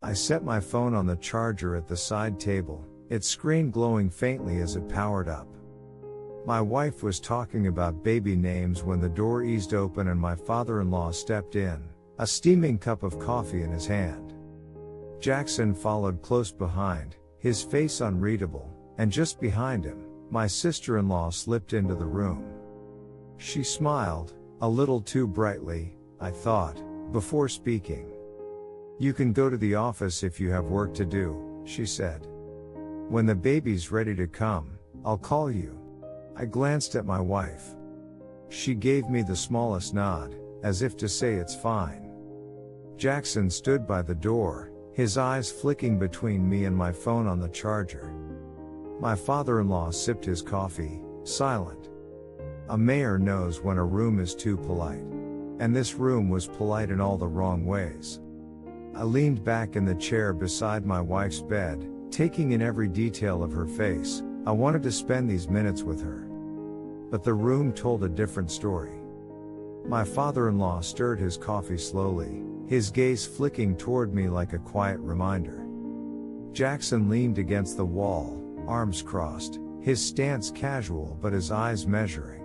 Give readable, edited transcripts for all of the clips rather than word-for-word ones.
I set my phone on the charger at the side table, its screen glowing faintly as it powered up. My wife was talking about baby names when the door eased open and my father-in-law stepped in, a steaming cup of coffee in his hand. Jackson followed close behind, his face unreadable, and just behind him, my sister-in-law slipped into the room. She smiled, a little too brightly, I thought, before speaking. "You can go to the office if you have work to do," she said. "When the baby's ready to come, I'll call you." I glanced at my wife. She gave me the smallest nod, as if to say it's fine. Jackson stood by the door, his eyes flicking between me and my phone on the charger. My father-in-law sipped his coffee, silent. A mayor knows when a room is too polite. And this room was polite in all the wrong ways. I leaned back in the chair beside my wife's bed, taking in every detail of her face. I wanted to spend these minutes with her. But the room told a different story. My father-in-law stirred his coffee slowly, his gaze flicking toward me like a quiet reminder. Jackson leaned against the wall, arms crossed, his stance casual but his eyes measuring.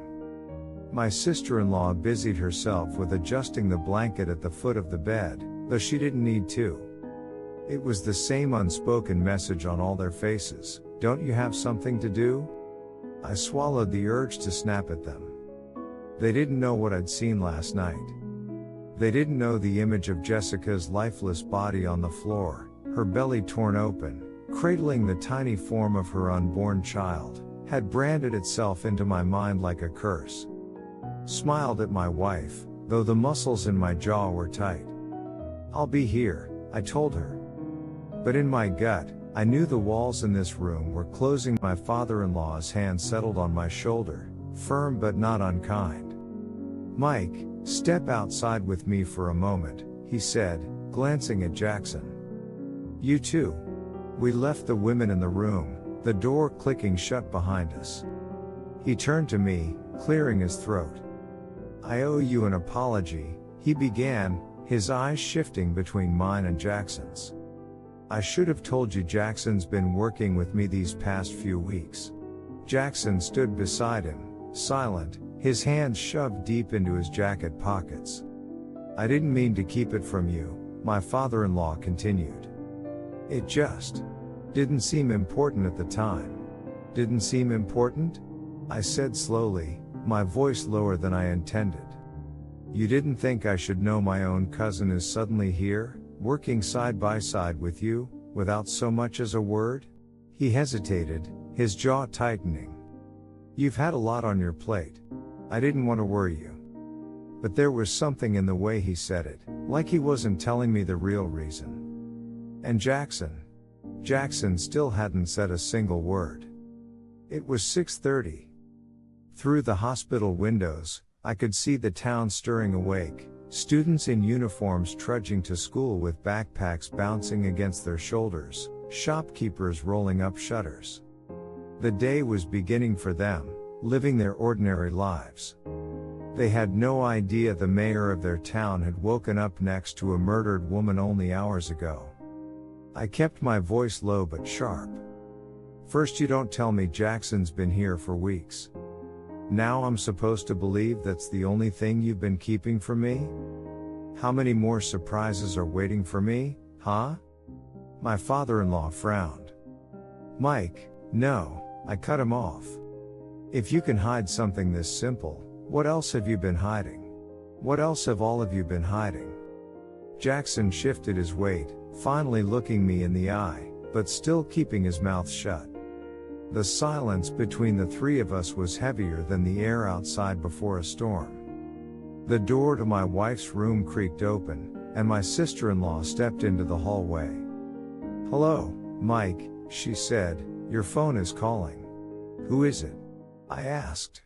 My sister-in-law busied herself with adjusting the blanket at the foot of the bed, though she didn't need to. It was the same unspoken message on all their faces: "Don't you have something to do?" I swallowed the urge to snap at them. They didn't know what I'd seen last night. They didn't know the image of Jessica's lifeless body on the floor, her belly torn open, cradling the tiny form of her unborn child, had branded itself into my mind like a curse. Smiled at my wife, though the muscles in my jaw were tight. "I'll be here," I told her. But in my gut, I knew the walls in this room were closing. My father-in-law's hand settled on my shoulder, firm but not unkind. "Mike, step outside with me for a moment," he said, glancing at Jackson. "You too." We left the women in the room, the door clicking shut behind us. He turned to me, clearing his throat. "I owe you an apology," he began, his eyes shifting between mine and Jackson's. "I should have told you Jackson's been working with me these past few weeks." Jackson stood beside him, silent, his hands shoved deep into his jacket pockets. "I didn't mean to keep it from you," my father-in-law continued. "It just didn't seem important at the time." "Didn't seem important?" I said slowly, my voice lower than I intended. "You didn't think I should know my own cousin is suddenly here, working side by side with you, without so much as a word?" He hesitated, his jaw tightening. "You've had a lot on your plate. I didn't want to worry you." But there was something in the way he said it, like he wasn't telling me the real reason. And Jackson still hadn't said a single word. It was 6:30. Through the hospital windows, I could see the town stirring awake, students in uniforms trudging to school with backpacks bouncing against their shoulders, shopkeepers rolling up shutters. The day was beginning for them, living their ordinary lives. They had no idea the mayor of their town had woken up next to a murdered woman only hours ago. I kept my voice low but sharp. "First, you don't tell me Jackson's been here for weeks. Now I'm supposed to believe that's the only thing you've been keeping from me? How many more surprises are waiting for me, huh?" My father-in-law frowned. "Mike, no," I cut him off. "If you can hide something this simple, what else have you been hiding? What else have all of you been hiding?" Jackson shifted his weight, finally looking me in the eye, but still keeping his mouth shut. The silence between the three of us was heavier than the air outside before a storm. The door to my wife's room creaked open, and my sister-in-law stepped into the hallway. "Hello, Mike," she said, "your phone is calling." "Who is it?" I asked.